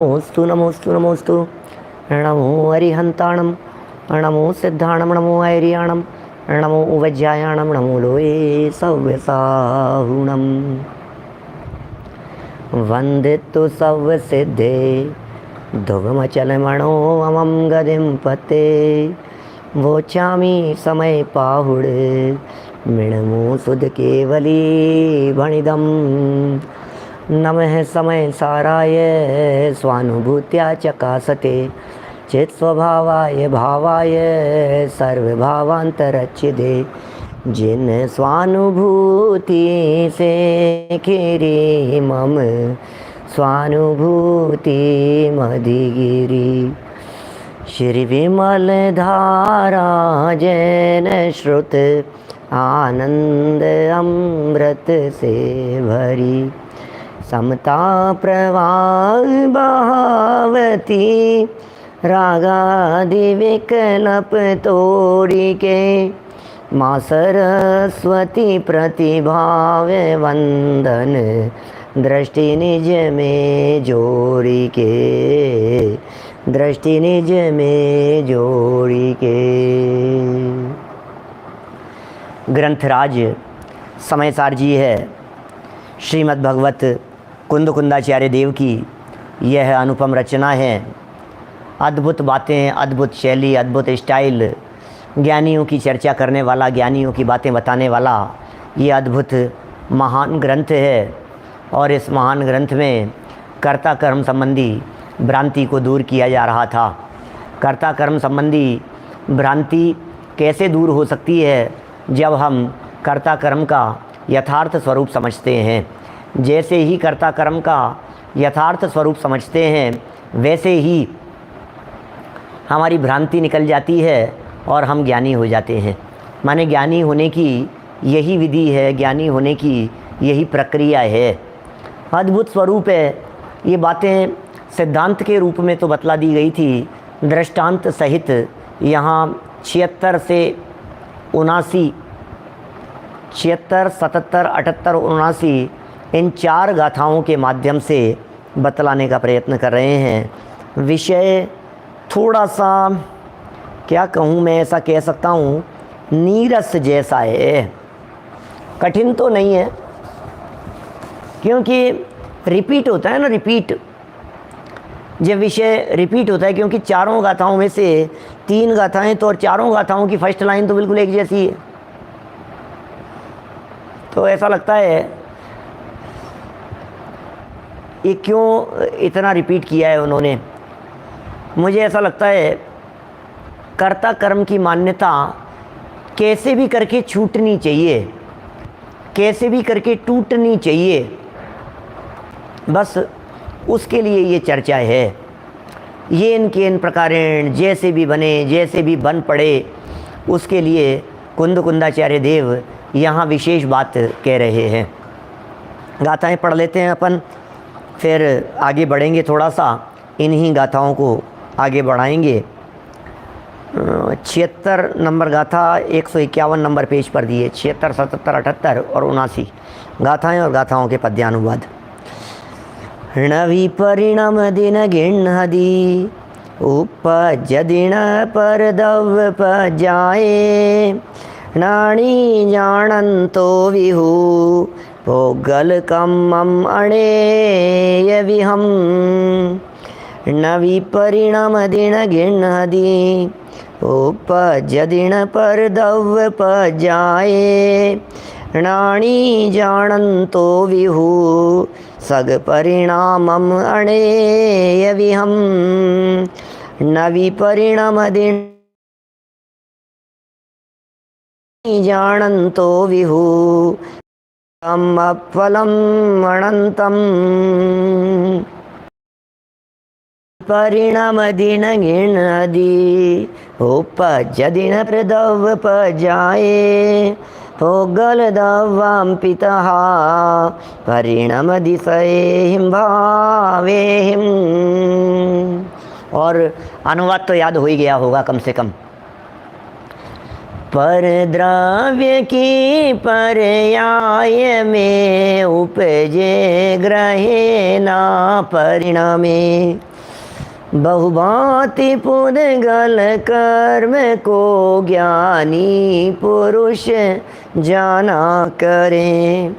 नमोस्तु नमोस्तु नमोस्तु। नमो अरिहंताणम, नमो सिद्धाणम, नमो ऐरियाणम, नमो उवज्जायाणम, नमो लोये सव्यसाहुणम। वंदितु सव्यसिद्धे ध्रुवमचलमणो अमं गदिं पते। वोचामि समय पाहुड़ मृणमो सुध केवली भणिदम। नमः समय साराय स्वानुभूत्या चकासते चित स्वभावाय भावाय सर्वभावांतरच्छिदे। जिन स्वानुभूति से खिरी मम स्वानुभूति मधिगिरी। श्री विमल धारा जैन श्रुत आनंद अमृत से भरी। समता प्रवाह बहावती रागादि विकल्प तोड़ी के। माँ सरस्वती प्रतिभाव वंदन दृष्टि निज में जोड़ी के। दृष्टि निज में जोड़ी के। ग्रंथराज समयसार जी है श्रीमद् भगवत कुंद कुंदाचार्य देव की यह अनुपम रचना है। अद्भुत बातें, अद्भुत शैली, अद्भुत स्टाइल, ज्ञानियों की चर्चा करने वाला, ज्ञानियों की बातें बताने वाला ये अद्भुत महान ग्रंथ है। और इस महान ग्रंथ में कर्ता कर्म संबंधी भ्रांति को दूर किया जा रहा था। कर्ता कर्म संबंधी भ्रांति कैसे दूर हो सकती है जब हम कर्ता कर्म का यथार्थ स्वरूप समझते हैं। जैसे ही कर्ता कर्म का यथार्थ स्वरूप समझते हैं वैसे ही हमारी भ्रांति निकल जाती है और हम ज्ञानी हो जाते हैं। माने ज्ञानी होने की यही विधि है, ज्ञानी होने की यही प्रक्रिया है। अद्भुत स्वरूप है। ये बातें सिद्धांत के रूप में तो बतला दी गई थी, दृष्टांत सहित यहाँ 76 से 79, 76, 77, 78, 79 इन 4 गाथाओं के माध्यम से बतलाने का प्रयत्न कर रहे हैं। विषय थोड़ा सा क्या कहूँ, मैं ऐसा कह सकता हूँ नीरस जैसा है। कठिन तो नहीं है क्योंकि रिपीट होता है ना, रिपीट। जब विषय रिपीट होता है, क्योंकि 4 गाथाओं में से 3 गाथाएं तो और 4 गाथाओं की फर्स्ट लाइन तो बिल्कुल एक जैसी है। तो ऐसा लगता है ये क्यों इतना रिपीट किया है उन्होंने। मुझे ऐसा लगता है कर्ता कर्म की मान्यता कैसे भी करके छूटनी चाहिए, कैसे भी करके टूटनी चाहिए। बस उसके लिए ये चर्चा है। ये इनके इन प्रकारेण जैसे भी बने, जैसे भी बन पड़े, उसके लिए कुंद कुंदाचार्य देव यहाँ विशेष बात कह रहे हैं। गाथाएं पढ़ लेते हैं अपन, फिर आगे बढ़ेंगे। थोड़ा सा इन्हीं गाथाओं को आगे बढ़ाएंगे। 76 नंबर गाथा 151 नंबर पेज पर दिए। 76, 77, 78 और 79 गाथाएं और गाथाओं के पद्यानुवाद। णवी परिणम दिन गिणहदी उपज दिन पर दव पजाए। नाणी जानंतो विहु भोगल कम्मम अणेय विहम। नवी परिणम दिन गिणहदी उपज दिन पर दव पजाए। नाणी जानंतो विहु सग परिणामम अणेय विहम। नवी परिणम दिन जानंतो विहु फलम अनंतम। परिणाम दिन गिणदी उपज दिन प्रदव पजाए। भोगल दवाम पितः परिणम दिशेहिम भावेहिम। और अनुवाद तो याद हो ही गया होगा कम से कम। पर द्रव्य की पर्याय में उपजे ग्रहे न परिणामे। बहुभांति पुद्गल कर्म को ज्ञानी पुरुष जाना करे।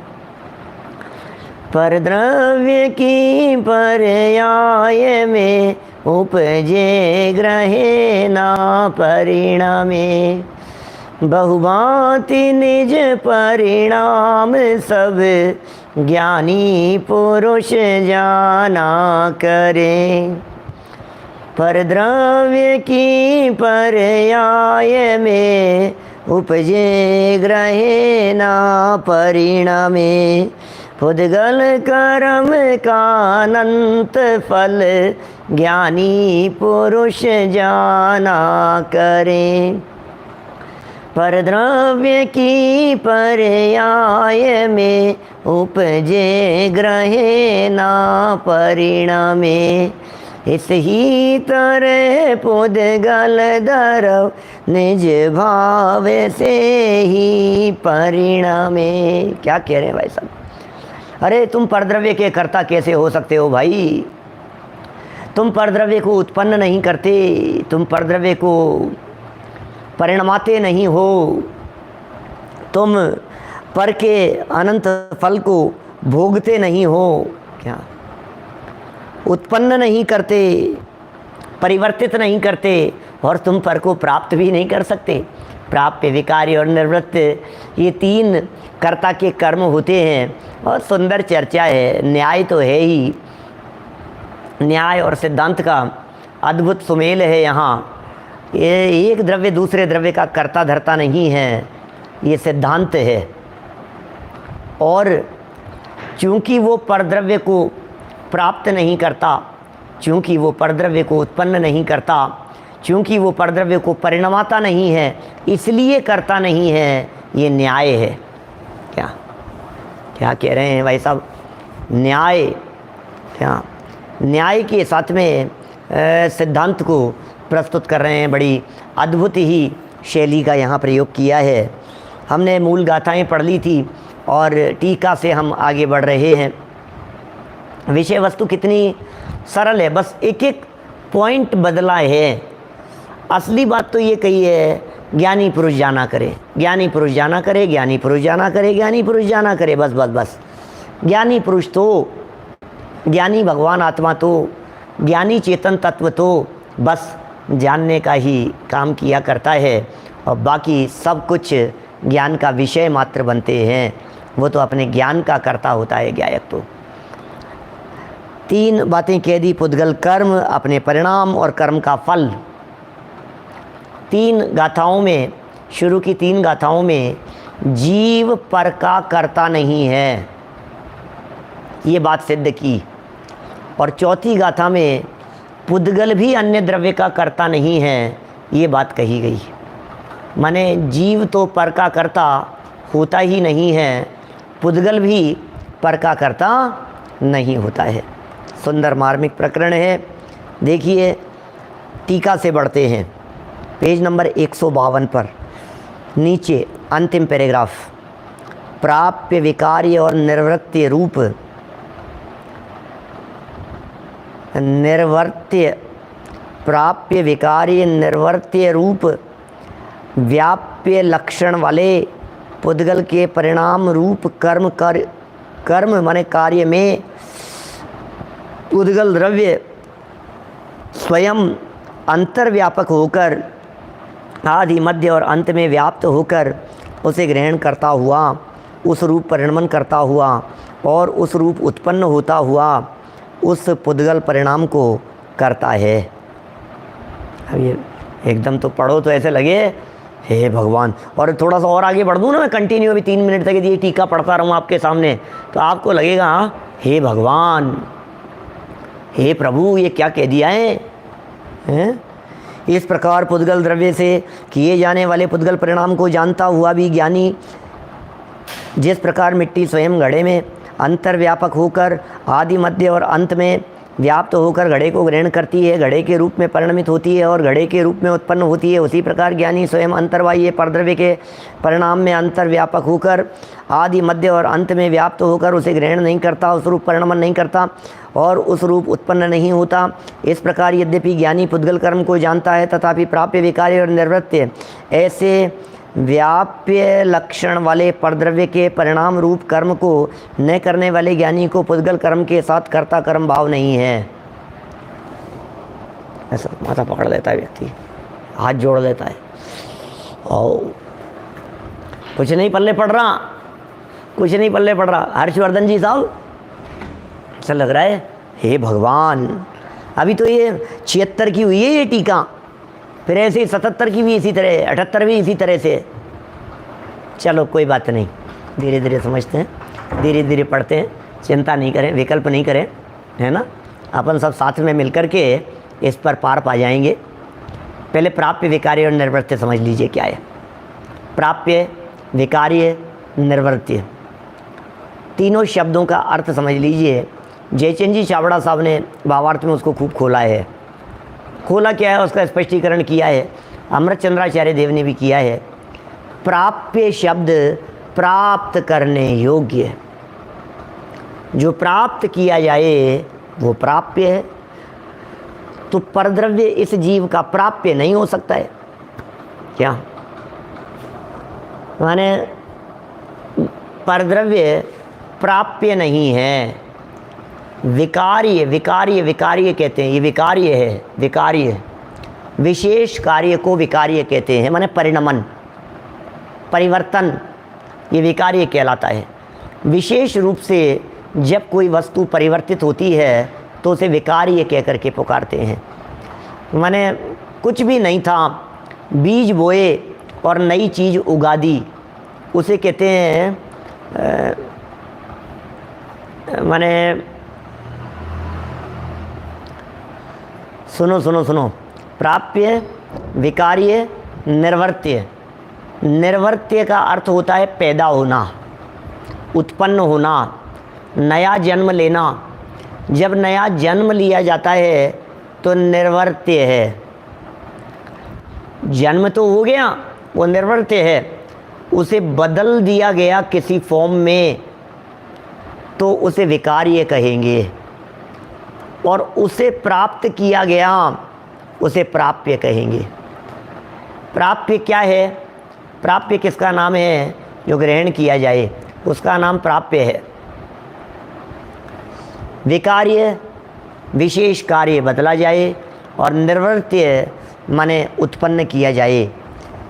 पर द्रव्य की पर्याय में उपजे ग्रहे ना परिणामे। बहुभांति निज परिणाम सब ज्ञानी पुरुष जाना करे। पर द्रव्य की पर्याय में उपजे ग्रहे ना परिणामे। पुद्गल कर्म का अनंत फल ज्ञानी पुरुष जाना करे। पर द्रव्य की पर्याय में उपजे ग्रहे ना परिणामे। इस ही तरह पुद्गल धरव निज भाव से ही परिणामे। क्या कह रहे हैं भाई साहब? अरे तुम परद्रव्य के कर्ता कैसे हो सकते हो भाई? तुम परद्रव्य को उत्पन्न नहीं करते, तुम परद्रव्य को परिणमाते नहीं हो, तुम पर के अनंत फल को भोगते नहीं हो। क्या उत्पन्न नहीं करते, परिवर्तित नहीं करते, और तुम पर को प्राप्त भी नहीं कर सकते। प्राप्य, विकारी और निवृत्त, ये तीन कर्ता के कर्म होते हैं। और सुंदर चर्चा है, न्याय तो है ही, न्याय और सिद्धांत का अद्भुत सुमेल है यहाँ। ये एक द्रव्य दूसरे द्रव्य का कर्ता धर्ता नहीं है, ये सिद्धांत है। और चूँकि वो परद्रव्य को प्राप्त नहीं करता, चूँकि वो परद्रव्य को उत्पन्न नहीं करता, चूँकि वो परद्रव्य को परिणमाता नहीं है, इसलिए करता नहीं है, ये न्याय है। क्या क्या कह रहे हैं भाई साहब? न्याय, क्या न्याय के साथ में सिद्धांत को प्रस्तुत कर रहे हैं। बड़ी अद्भुत ही शैली का यहाँ प्रयोग किया है। हमने मूल गाथाएं पढ़ ली थी और टीका से हम आगे बढ़ रहे हैं। विषय वस्तु कितनी सरल है, बस एक एक पॉइंट बदला है। असली बात तो ये कही है, ज्ञानी पुरुष जाना करे, ज्ञानी पुरुष जाना करे, ज्ञानी पुरुष जाना करे, ज्ञानी पुरुष जाना करे, बस बस बस। ज्ञानी पुरुष तो, ज्ञानी भगवान आत्मा तो, ज्ञानी चेतन तत्व तो बस जानने का ही काम किया करता है, और बाकी सब कुछ ज्ञान का विषय मात्र बनते हैं। वो तो अपने ज्ञान का कर्ता होता है ज्ञायक। तो तीन बातें कह दी, पुद्गल कर्म, अपने परिणाम और कर्म का फल। तीन गाथाओं में, शुरू की तीन गाथाओं में जीव पर का कर्ता नहीं है, ये बात सिद्ध की। और चौथी गाथा में पुद्गल भी अन्य द्रव्य का कर्ता नहीं है, ये बात कही गई। माने जीव तो पर का कर्ता होता ही नहीं है, पुद्गल भी पर का कर्ता नहीं होता है। सुंदर मार्मिक प्रकरण है। देखिए टीका से बढ़ते हैं, पेज नंबर 152 पर नीचे अंतिम पैराग्राफ। प्राप्य, विकार्य और निर्वृत्य रूप, निर्वर्त्य, प्राप्य, विकार्य, निर्वर्त्य रूप व्याप्य लक्षण वाले पुद्गल के परिणाम रूप कर्म माने कार्य में पुद्गल द्रव्य स्वयं अंतर्व्यापक होकर आदि, मध्य और अंत में व्याप्त होकर उसे ग्रहण करता हुआ, उस रूप परिणमन करता हुआ और उस रूप उत्पन्न होता हुआ उस पुद्गल परिणाम को करता है। अब ये एकदम तो पढ़ो तो ऐसे लगे हे भगवान। और थोड़ा सा और आगे बढ़ दूँ ना मैं, कंटिन्यू अभी 3 मिनट तक ये टीका पढ़ता रहूँ आपके सामने, तो आपको लगेगा हे भगवान, हे प्रभु, ये क्या कह दिया है? इस प्रकार पुद्गल द्रव्य से किए जाने वाले पुद्गल परिणाम को जानता हुआ भी ज्ञानी जिस प्रकार मिट्टी स्वयं घड़े में अंतर्व्यापक होकर आदि, मध्य और अंत में व्याप्त होकर घड़े को ग्रहण करती है, घड़े के रूप में परिणमित होती है और घड़े के रूप में उत्पन्न होती है। उसी प्रकार ज्ञानी स्वयं अंतर्बाह्य परद्रव्य के परिणाम में अंतर्व्यापक होकर आदि मध्य और अंत में व्याप्त होकर उसे ग्रहण नहीं करता, उस रूप परिणमन नहीं करता और उस रूप उत्पन्न नहीं होता। इस प्रकार यद्यपि ज्ञानी पुद्गल कर्म को जानता है, तथापि प्राप्य, विकार्य और निवृत्य ऐसे व्याप्य लक्षण वाले परद्रव्य के परिणाम रूप कर्म को न करने वाले ज्ञानी को पुद्गल कर्म के साथ कर्ता कर्म भाव नहीं है। ऐसा माथा पकड़ लेता है व्यक्ति, हाथ जोड़ लेता है और कुछ नहीं पल्ले पड़ रहा, कुछ नहीं पल्ले पड़ रहा। हर्षवर्धन जी साहब, ऐसा लग रहा है हे भगवान, अभी तो ये 76 की हुई है ये टीका, फिर ऐसे 77 की भी इसी तरह, 78 भी इसी तरह से। चलो कोई बात नहीं, धीरे धीरे समझते हैं, धीरे धीरे पढ़ते हैं, चिंता नहीं करें, विकल्प नहीं करें, है ना। अपन सब साथ में मिलकर के इस पर पार पा जाएंगे। पहले प्राप्य, विकार्य और निर्वृत्य समझ लीजिए क्या है। प्राप्य, विकार्य, निर्वृत्य, तीनों शब्दों का अर्थ समझ लीजिए। जयचंद जी छाबड़ा साहब ने भावार्थ में उसको खूब खोला है। खोला क्या है, उसका स्पष्टीकरण किया है। अमृतचंद्राचार्य देव ने भी किया है। प्राप्य शब्द प्राप्त करने योग्य, जो प्राप्त किया जाए वो प्राप्य है। तो परद्रव्य इस जीव का प्राप्य नहीं हो सकता है क्या? माने परद्रव्य प्राप्य नहीं है। विकार्य, विकार्य, विकार्य कहते हैं, ये विकार्य है, विकार्य। विशेष कार्य को विकार्य कहते हैं, माने परिणमन, परिवर्तन, ये विकार्य कहलाता है। विशेष रूप से जब कोई वस्तु परिवर्तित होती है तो उसे विकार्य कह करके पुकारते हैं। माने कुछ भी नहीं था, बीज बोए और नई चीज़ उगा दी, उसे कहते हैं माने सुनो सुनो सुनो, प्राप्य, विकार्य, निर्वर्त्य। निर्वर्त्य का अर्थ होता है पैदा होना, उत्पन्न होना, नया जन्म लेना। जब नया जन्म लिया जाता है तो निर्वर्त्य है। जन्म तो हो गया, वो निर्वर्त्य है। उसे बदल दिया गया किसी फॉर्म में तो उसे विकार्य कहेंगे, और उसे प्राप्त किया गया उसे प्राप्य कहेंगे। प्राप्य क्या है? प्राप्य किसका नाम है? जो ग्रहण किया जाए उसका नाम प्राप्य है। विकार्य, विशेष कार्य बदला जाए, और निर्वर्त्य माने उत्पन्न किया जाए।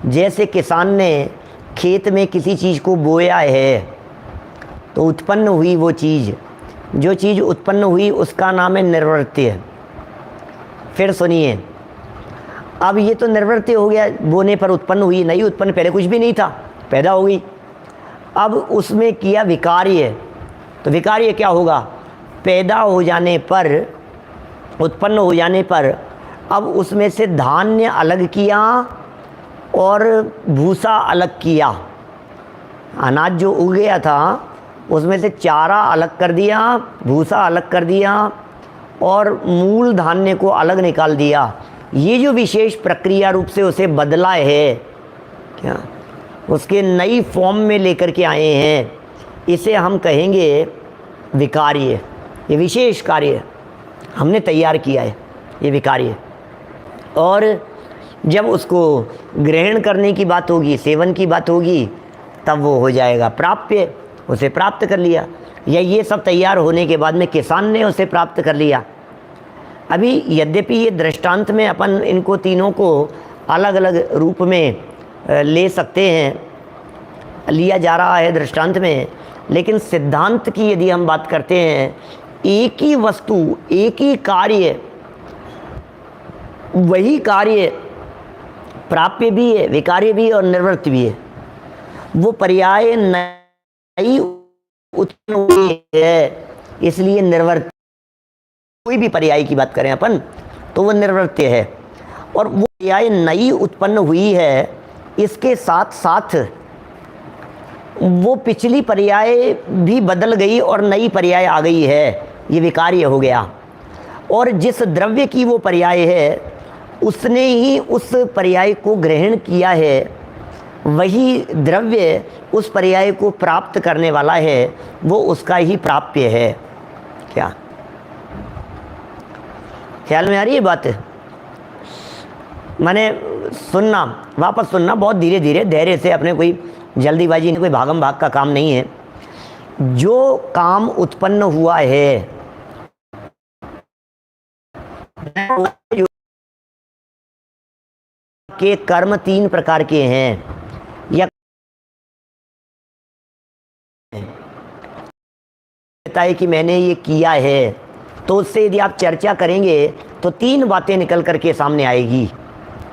जैसे किसान ने खेत में किसी चीज़ को बोया है तो उत्पन्न हुई वो चीज़, जो चीज़ उत्पन्न हुई उसका नाम है निर्वर्त्य। फिर सुनिए, अब ये तो निर्वर्त्य हो गया, बोने पर उत्पन्न हुई, नहीं उत्पन्न, पहले कुछ भी नहीं था, पैदा हो गई। अब उसमें किया विकार्य, तो विकार्य क्या होगा? पैदा हो जाने पर, उत्पन्न हो जाने पर अब उसमें से धान्य अलग किया और भूसा अलग किया। अनाज जो उग गया था उसमें से चारा अलग कर दिया, भूसा अलग कर दिया और मूल धान्य को अलग निकाल दिया। ये जो विशेष प्रक्रिया रूप से उसे बदला है, क्या उसके नई फॉर्म में लेकर के आए हैं, इसे हम कहेंगे विकार्य। ये विशेष कार्य हमने तैयार किया है, ये विकार्य। और जब उसको ग्रहण करने की बात होगी, सेवन की बात होगी, तब वो हो जाएगा प्राप्य, उसे प्राप्त कर लिया। या ये सब तैयार होने के बाद में किसान ने उसे प्राप्त कर लिया। अभी यद्यपि ये दृष्टांत में अपन इनको तीनों को अलग अलग रूप में ले सकते हैं, लिया जा रहा है दृष्टांत में, लेकिन सिद्धांत की यदि हम बात करते हैं, एक ही वस्तु, एक ही कार्य, वही कार्य प्राप्य भी है, विकार्य भी है और निर्वृत्ति भी है। वो पर्याय नई उत्पन्न हुई है, इसलिए निर्वृत्ति। कोई भी पर्याय की बात करें अपन तो वो निर्वृत्य है, और वो पर्याय नई उत्पन्न हुई है, इसके साथ साथ वो पिछली पर्याय भी बदल गई और नई पर्याय आ गई है, ये विकार्य हो गया। और जिस द्रव्य की वो पर्याय है उसने ही उस पर्याय को ग्रहण किया है, वही द्रव्य उस पर्याय को प्राप्त करने वाला है, वो उसका ही प्राप्य है। क्या ख्याल में आ रही है बात? माने सुनना, वापस सुनना, बहुत धीरे धीरे धैर्य से, अपने कोई जल्दीबाजी, कोई भागम भाग का काम नहीं है। जो काम उत्पन्न हुआ है के कर्म 3 प्रकार के हैं, या कहता है कि मैंने ये किया है, तो उससे यदि आप चर्चा करेंगे तो 3 बातें निकल करके सामने आएगी।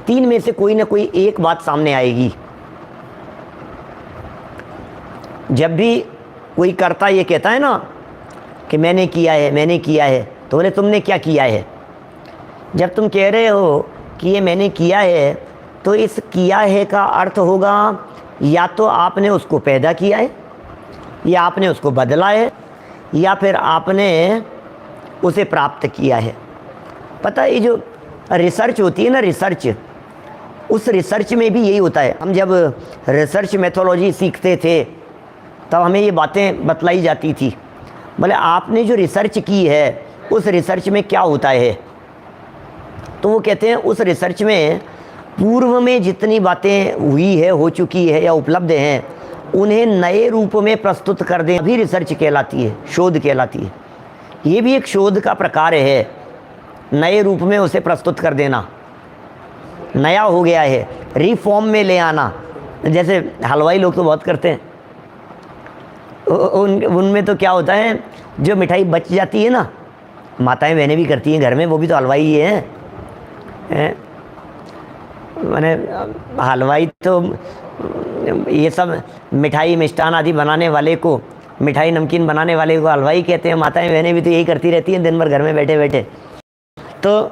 3 में से कोई ना कोई एक बात सामने आएगी। जब भी कोई कर्ता ये कहता है ना कि मैंने किया है, मैंने किया है, तो बोले तुमने क्या किया है? जब तुम कह रहे हो कि ये मैंने किया है, तो इस किया है का अर्थ होगा या तो आपने उसको पैदा किया है, या आपने उसको बदला है, या फिर आपने उसे प्राप्त किया है। पता है, ये जो रिसर्च होती है ना, रिसर्च, उस रिसर्च में भी यही होता है। हम जब रिसर्च मेथोलॉजी सीखते थे तब हमें ये बातें बतलाई जाती थी। बोले आपने जो रिसर्च की है उस रिसर्च में क्या होता है? तो वो कहते हैं उस रिसर्च में पूर्व में जितनी बातें हुई है, हो चुकी है या उपलब्ध हैं, उन्हें नए रूप में प्रस्तुत कर दें, अभी रिसर्च कहलाती है, शोध कहलाती है। ये भी एक शोध का प्रकार है, नए रूप में उसे प्रस्तुत कर देना, नया हो गया है, रिफॉर्म में ले आना। जैसे हलवाई लोग तो बहुत करते हैं, उनमें तो क्या होता है, जो मिठाई बच जाती है ना, माताएं बहनें भी करती हैं घर में, वो भी तो हलवाई ही हैं। माने हलवाई तो ये सब मिठाई मिष्ठान आदि बनाने वाले को, मिठाई नमकीन बनाने वाले को हलवाई कहते हैं। माताएं बहनें भी तो यही करती रहती हैं दिन भर घर में बैठे बैठे। तो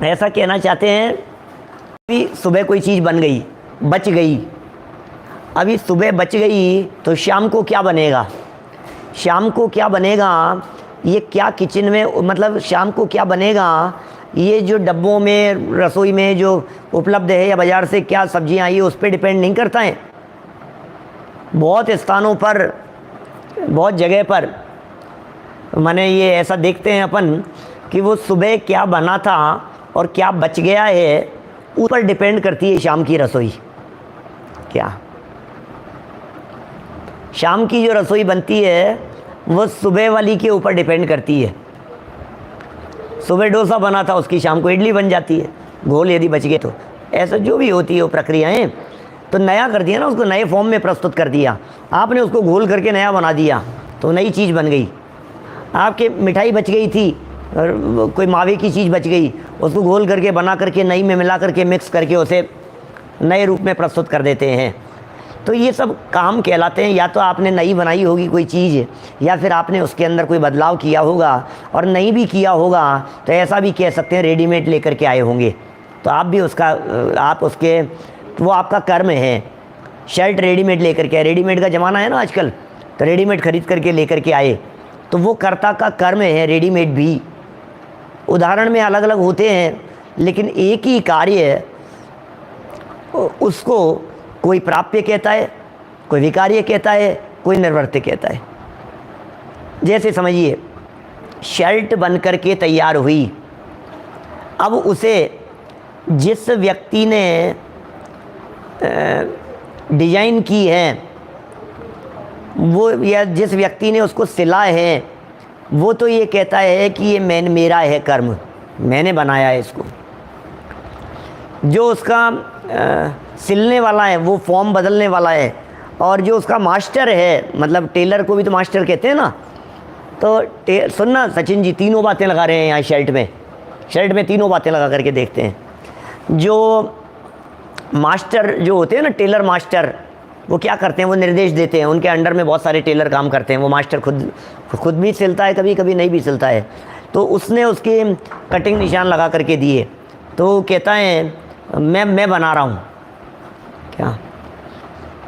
ऐसा कहना चाहते हैं कि सुबह कोई चीज़ बन गई, बच गई, अभी सुबह बच गई तो शाम को क्या बनेगा? शाम को क्या बनेगा? ये क्या किचन में, मतलब शाम को क्या बनेगा? ये जो डब्बों में, रसोई में जो उपलब्ध है, या बाज़ार से क्या सब्जियां आई है, उस पर डिपेंड नहीं करता है। बहुत स्थानों पर, बहुत जगह पर माने ये ऐसा देखते हैं अपन कि वो सुबह क्या बना था और क्या बच गया है, उस पर डिपेंड करती है शाम की रसोई। क्या शाम की जो रसोई बनती है वो सुबह वाली के ऊपर डिपेंड करती है। सुबह डोसा बना था, उसकी शाम को इडली बन जाती है, घोल यदि बच गए तो। ऐसा जो भी होती है वो प्रक्रियाएं, तो नया कर दिया ना, उसको नए फॉर्म में प्रस्तुत कर दिया आपने, उसको घोल करके नया बना दिया तो नई चीज़ बन गई। आपके मिठाई बच गई थी और कोई मावे की चीज़ बच गई, उसको घोल करके बना करके नई में मिला करके मिक्स करके उसे नए रूप में प्रस्तुत कर देते हैं। तो ये सब काम कहलाते हैं। या तो आपने नई बनाई होगी कोई चीज़, या फिर आपने उसके अंदर कोई बदलाव किया होगा, और नहीं भी किया होगा तो ऐसा भी कह सकते हैं रेडीमेड लेकर के आए होंगे, तो आप भी उसका, आप उसके, वो आपका कर्म है। शर्ट रेडीमेड लेकर के आए, रेडीमेड का ज़माना है ना आजकल, तो रेडीमेड खरीद करके लेकर के आए, तो वो कर्ता का कर्म है रेडीमेड भी। उदाहरण में अलग अलग होते हैं, लेकिन एक ही कार्य, उसको कोई प्राप्य कहता है, कोई विकार्य कहता है, कोई निर्वर्त्य कहता है। जैसे समझिए, शर्ट बन करके तैयार हुई, अब उसे जिस व्यक्ति ने डिजाइन की है वो, या जिस व्यक्ति ने उसको सिला है, वो तो ये कहता है कि ये मेरा है कर्म, मैंने बनाया है इसको। जो उसका सिलने वाला है वो फॉर्म बदलने वाला है, और जो उसका मास्टर है, मतलब टेलर को भी तो मास्टर कहते हैं ना। तो सुनना सचिन जी, 3 बातें लगा रहे हैं यहाँ शर्ट में 3 बातें लगा करके देखते हैं। जो मास्टर जो होते हैं ना, टेलर मास्टर, वो क्या करते हैं, वो निर्देश देते हैं, उनके अंडर में बहुत सारे टेलर काम करते हैं। वो मास्टर खुद भी सिलता है, कभी कभी नहीं भी सिलता है, तो उसने उसके कटिंग निशान लगा करके दिए, तो कहता है मैं बना रहा हूँ क्या।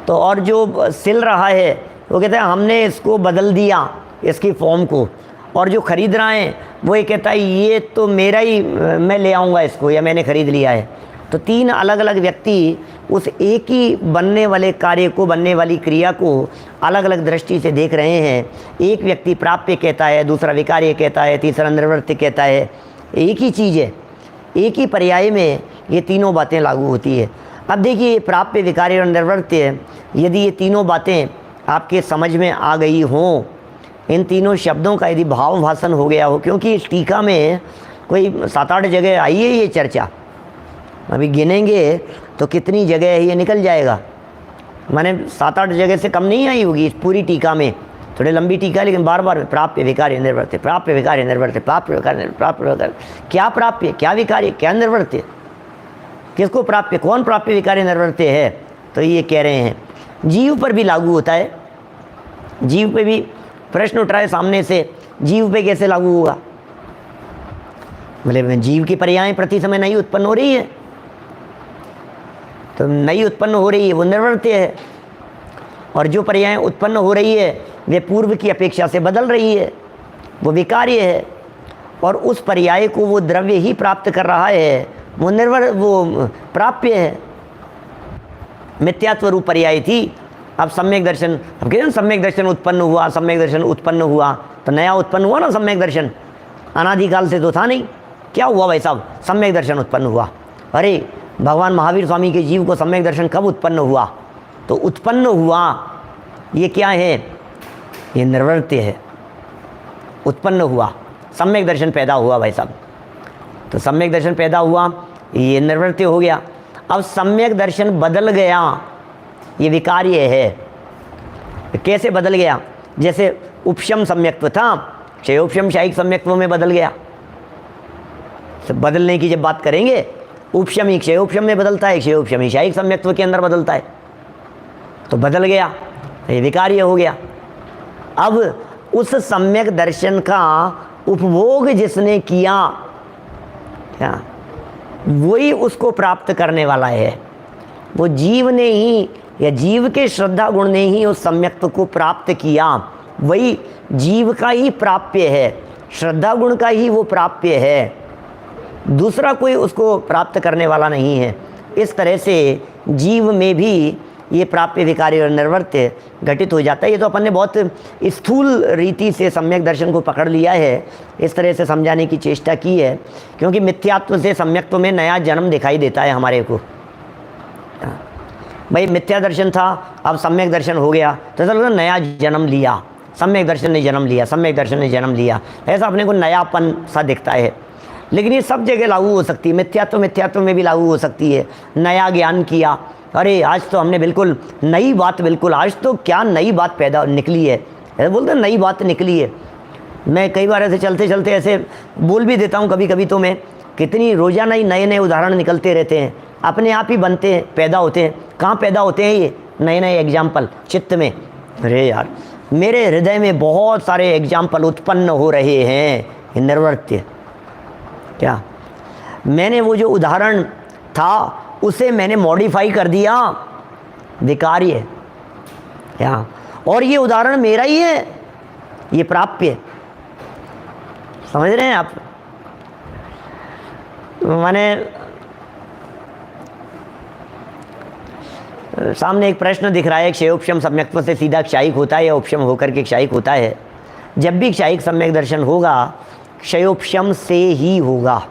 तो और जो सिल रहा है वो कहता है हमने इसको बदल दिया, इसकी फॉर्म को, और जो ख़रीद रहा है वो ये कहता है ये तो मेरा ही, मैं ले आऊँगा इसको, या मैंने खरीद लिया है। तो तीन अलग अलग व्यक्ति उस एक ही बनने वाले कार्य को, बनने वाली क्रिया को अलग अलग दृष्टि से देख रहे हैं। एक व्यक्ति प्राप्य कहता है, दूसरा विकार्य कहता है, तीसरा निर्वृत्ति कहता है। एक ही चीज़ है, एक ही पर्याय में ये तीनों बातें लागू होती है। अब देखिए प्राप्य, विकार्य और निर्वृत्य, यदि ये तीनों बातें आपके समझ में आ गई हों, इन तीनों शब्दों का यदि भाव भाषण हो गया हो, क्योंकि इस टीका में कोई 7-8 जगह आई है ये चर्चा, अभी गिनेंगे तो कितनी जगह है ये निकल जाएगा, माने 7-8 जगह से कम नहीं आई होगी इस पूरी टीका में। थोड़ी लंबी टीका है लेकिन बार बार प्राप्य विकार्य निर्वृत्य, प्राप्य विकार्य निर्वृत्य, प्राप्य विकार्य, प्राप्य विकार्य। क्या प्राप्य, क्या विकार्य, क्या निर्वृत्य, किसको प्राप्य, कौन प्राप्य विकार्य निर्वृत्य है? तो ये कह रहे हैं जीव पर भी लागू होता है। जीव पे भी प्रश्न उठ रहा है सामने से, जीव पे कैसे लागू होगा? बोले जीव की पर्यायें प्रति समय नई उत्पन्न हो रही है, तो नई उत्पन्न हो रही है वो निर्वृत्य है, और जो पर्यायें उत्पन्न हो रही है वे पूर्व की अपेक्षा से बदल रही है, वो विकार्य है। और उस पर्याय को वो द्रव्य ही प्राप्त कर रहा है, वो प्राप्य है। मिथ्यात्व रूप पर्याय थी, अब सम्यक दर्शन, अब कहते हैं सम्यक दर्शन उत्पन्न हुआ, सम्यक दर्शन उत्पन्न हुआ, तो नया उत्पन्न हुआ ना सम्यक दर्शन, अनादिकाल से तो था नहीं। क्या हुआ भाई साहब? सम्यक दर्शन उत्पन्न हुआ। अरे भगवान महावीर स्वामी के जीव को सम्यक दर्शन कब उत्पन्न हुआ? तो उत्पन्न हुआ, ये क्या है? ये निर्वृत्य है। उत्पन्न हुआ, सम्यक दर्शन पैदा हुआ भाई साहब, तो सम्यक दर्शन पैदा हुआ, ये निर्वृत्य हो गया। अब सम्यक दर्शन बदल गया, ये विकार्य है। कैसे बदल गया? जैसे उपशम सम्यक्त्व था, क्षयोपशम शायिक सम्यक्त्व में बदल गया। तो बदलने की जब बात करेंगे, उपशम ही क्षयोपशम में बदलता है, क्षयोपशम ही शायिक सम्यक्त्व के अंदर बदलता है, तो बदल गया, ये विकार्य हो गया। अब उस सम्यक दर्शन का उपभोग जिसने किया, क्या वही उसको प्राप्त करने वाला है। वो जीव ने ही, या जीव के श्रद्धा गुण ने ही उस सम्यक्त्व को प्राप्त किया, वही जीव का ही प्राप्य है, श्रद्धा गुण का ही वो प्राप्य है, दूसरा कोई उसको प्राप्त करने वाला नहीं है। इस तरह से जीव में भी ये प्राप्य, विकार्य और निर्वृत्य घटित हो जाता है। ये तो अपन ने बहुत स्थूल रीति से सम्यक दर्शन को पकड़ लिया है, इस तरह से समझाने की चेष्टा की है, क्योंकि मिथ्यात्व से सम्यक्त्व में नया जन्म दिखाई देता है हमारे को। भाई मिथ्या दर्शन था, अब सम्यक दर्शन हो गया, तो ऐसा लगता है नया जन्म लिया, सम्यक दर्शन ने जन्म लिया, सम्यक दर्शन ने जन्म लिया, ऐसा अपने को नयापन सा दिखता है। लेकिन ये सब जगह लागू हो सकती है, मिथ्यात्व में भी लागू हो सकती है। नया ज्ञान किया, अरे आज तो हमने बिल्कुल नई बात, बिल्कुल आज तो क्या नई बात पैदा निकली है, ऐसे बोलते हैं नई बात निकली है। मैं कई बार ऐसे चलते चलते ऐसे बोल भी देता हूँ कभी कभी, तो मैं कितनी रोज़ाना ही नए नए उदाहरण निकलते रहते हैं, अपने आप ही बनते हैं, पैदा होते हैं। कहाँ पैदा होते हैं ये नए नए एग्जाम्पल? चित्त में। अरे यार मेरे हृदय में बहुत सारे एग्जाम्पल उत्पन्न हो रहे हैं, निर्वृत्य। क्या मैंने वो जो उदाहरण था उसे मैंने मॉडिफाई कर दिया, विकार्य। क्या? और ये उदाहरण मेरा ही है, ये प्राप्य। समझ रहे हैं आप? माने सामने एक प्रश्न दिख रहा है, क्षयोपशम सम्यक्त्व से सीधा क्षायिक होता है या उपशम होकर के क्षायिक होता है? जब भी क्षायिक सम्यक दर्शन होगा क्षयोपशम से ही होगा,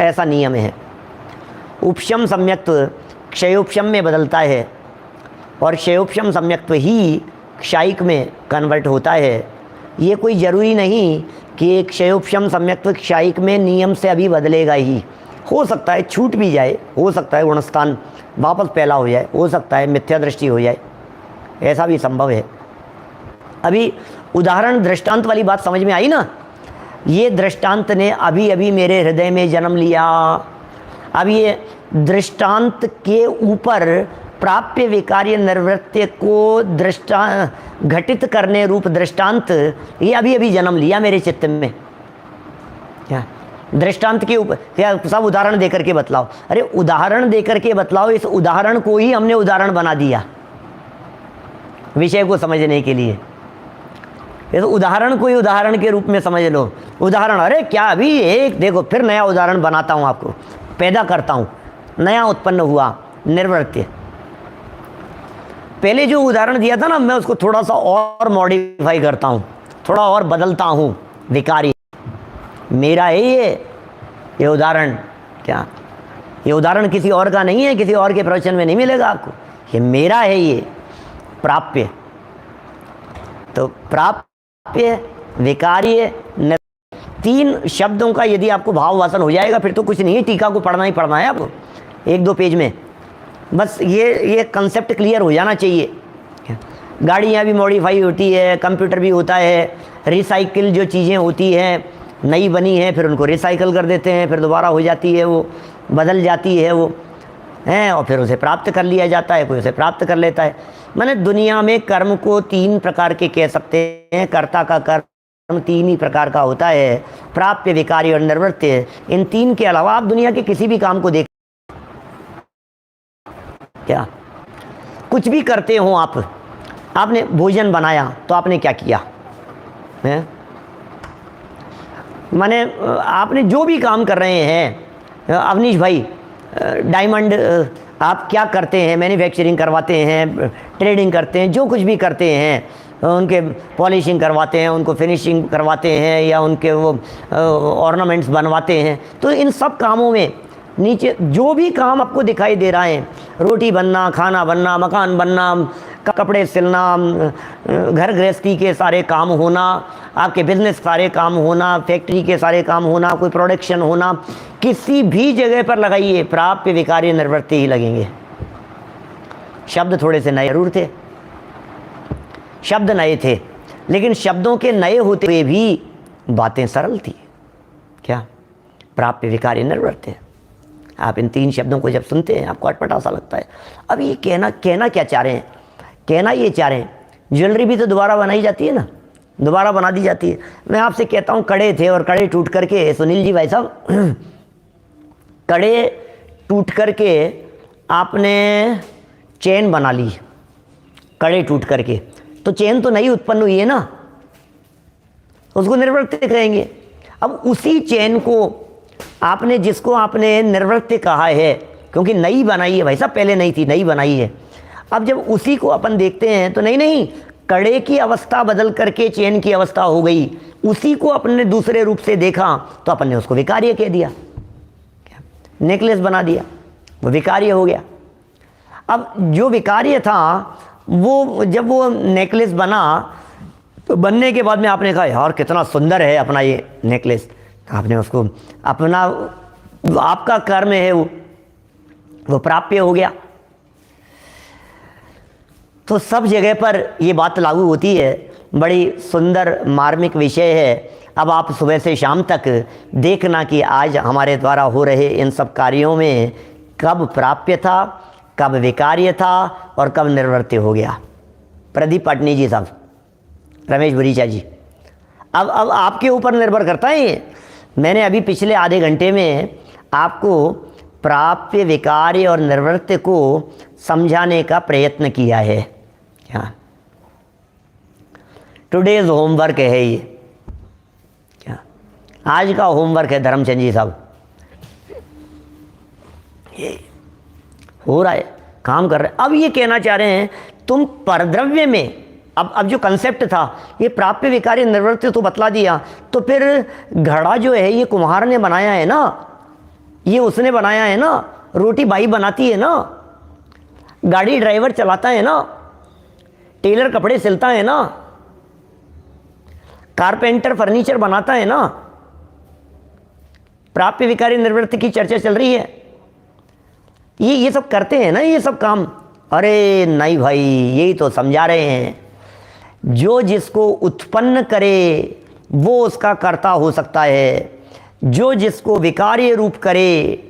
ऐसा नियम है। उपशम सम्यक्त्व क्षयोपशम में बदलता है और क्षयोपशम सम्यक्त्व ही क्षायिक में कन्वर्ट होता है। ये कोई ज़रूरी नहीं कि क्षयोपशम सम्यक्त्व क्षायिक में नियम से अभी बदलेगा ही, हो सकता है छूट भी जाए, हो सकता है गुणस्थान वापस पहला हो जाए, हो सकता है मिथ्या दृष्टि हो जाए, ऐसा भी संभव है। अभी उदाहरण दृष्टांत वाली बात समझ में आई ना? ये दृष्टांत ने अभी अभी मेरे हृदय में जन्म लिया। अब ये दृष्टांत के ऊपर प्राप्य विकार्य निर्वृत्य को घटित करने रूप दृष्टांत ये अभी अभी जन्म लिया मेरे चित्त में। क्या दृष्टांत के ऊपर? क्या सब उदाहरण देकर के बतलाओ? अरे उदाहरण देकर के बतलाओ, इस उदाहरण को ही हमने उदाहरण बना दिया विषय को समझने के लिए। ये तो उदाहरण कोई उदाहरण के रूप में समझ लो। उदाहरण, अरे क्या अभी एक देखो, फिर नया उदाहरण बनाता हूँ, आपको पैदा करता हूँ, नया उत्पन्न हुआ निर्वृत्य। पहले जो उदाहरण दिया था ना, मैं उसको थोड़ा सा और मॉडिफाई करता हूँ, थोड़ा और बदलता हूँ। विकारी मेरा है ये उदाहरण। क्या ये उदाहरण किसी और का नहीं है, किसी और के प्रवचन में नहीं मिलेगा आपको, ये मेरा है ये प्राप्य। तो प्राप्य, विकार्य, तीन शब्दों का यदि आपको भाववासन हो जाएगा फिर तो कुछ नहीं है, टीका को पढ़ना ही पढ़ना है आपको, 1-2 पेज में। बस ये कंसेप्ट क्लियर हो जाना चाहिए। गाड़ियाँ भी मॉडिफाई होती है, कंप्यूटर भी होता है, रिसाइकिल जो चीज़ें होती हैं नई बनी है फिर उनको रिसाइकिल कर देते हैं, फिर दोबारा हो जाती है, वो बदल जाती है वो हैं, और फिर उसे प्राप्त कर लिया जाता है, कोई उसे प्राप्त कर लेता है। मैंने दुनिया में कर्म को 3 प्रकार के कह सकते हैं। कर्ता का कर्म 3 ही प्रकार का होता है, प्राप्य, विकारी और निर्वृत्य। इन 3 के अलावा आप दुनिया के किसी भी काम को देख, क्या कुछ भी करते हो आपने भोजन बनाया तो आपने क्या किया है? माने आपने जो भी काम कर रहे हैं, अवनीश भाई डायमंड आप क्या करते हैं? मैन्युफैक्चरिंग करवाते हैं, ट्रेडिंग करते हैं, जो कुछ भी करते हैं, उनके पॉलिशिंग करवाते हैं, उनको फिनिशिंग करवाते हैं, या उनके वो ऑर्नामेंट्स बनवाते हैं। तो इन सब कामों में नीचे जो भी काम आपको दिखाई दे रहा है, रोटी बनना, खाना बनना, मकान बनना, कपड़े सिलना, घर गृहस्थी के सारे काम होना, आपके बिजनेस सारे काम होना, फैक्ट्री के सारे काम होना, कोई प्रोडक्शन होना, किसी भी जगह पर लगाइए प्राप्य, विकारी, निर्वृत्ति ही लगेंगे। शब्द थोड़े से नए जरूर थे, शब्द नए थे, लेकिन शब्दों के नए होते हुए भी बातें सरल थी। क्या प्राप्य, विकारी, निर्वृत्ति। आप इन 3 शब्दों को जब सुनते हैं आपको अटपटा सा लगता है। अब ये कहना क्या चाह रहे हैं? कहना ये चाह रहे हैं ज्वेलरी भी तो दोबारा बनाई जाती है ना, दोबारा बना दी जाती है। मैं आपसे कहता हूँ कड़े थे और कड़े टूट करके, सुनील जी भाई साहब, कड़े टूट करके आपने चेन बना ली, कड़े टूट करके, तो चेन तो नई उत्पन्न हुई है ना, उसको निर्वृत्ति कहेंगे। अब उसी चेन को आपने, जिसको आपने निर्वृत्ति कहा है, क्योंकि नई बनाई है भाई साहब, पहले नहीं थी, नई बनाई है। अब जब उसी को अपन देखते हैं तो नहीं, कड़े की अवस्था बदल करके चेन की अवस्था हो गई, उसी को अपन ने दूसरे रूप से देखा तो अपन ने उसको विकार्य कह दिया, नेकलेस बना दिया, वो विकार्य हो गया। अब जो विकार्य था वो जब वो नेकलेस बना तो बनने के बाद में आपने कहा यार कितना सुंदर है अपना ये नेकलेस, आपने उसको अपना, आपका कर्म है वो प्राप्य हो गया। तो सब जगह पर ये बात लागू होती है। बड़ी सुंदर मार्मिक विषय है। अब आप सुबह से शाम तक देखना कि आज हमारे द्वारा हो रहे इन सब कार्यों में कब प्राप्य था, कब विकार्य था और कब निर्वृत्ति हो गया। प्रदीप पाटनी जी साहब, रमेश बुरीचा जी, अब आपके ऊपर निर्भर करता है ये। मैंने अभी पिछले आधे घंटे में आपको प्राप्य, विकार्य और निर्वृत्ति को समझाने का प्रयत्न किया है। क्या टुडेज होमवर्क है ये, क्या आज का होमवर्क है धर्मचंद जी साहब, ये हो रहा है, काम कर रहे हैं। अब ये कहना चाह रहे हैं तुम परद्रव्य में, अब जो कंसेप्ट था ये प्राप्य, विकार्य, निर्वृत्ति तो बतला दिया, तो फिर घड़ा जो है ये कुम्हार ने बनाया है ना, ये उसने बनाया है ना, रोटी बाई बनाती है ना, गाड़ी ड्राइवर चलाता है ना, टेलर कपड़े सिलता है ना, कारपेंटर फर्नीचर बनाता है ना। प्राप्य, विकार्य, निर्वृत्ति की चर्चा चल रही है, ये सब करते हैं ना ये सब काम। अरे नहीं भाई, यही तो समझा रहे हैं, जो जिसको उत्पन्न करे वो उसका कर्ता हो सकता है, जो जिसको विकार्य रूप करे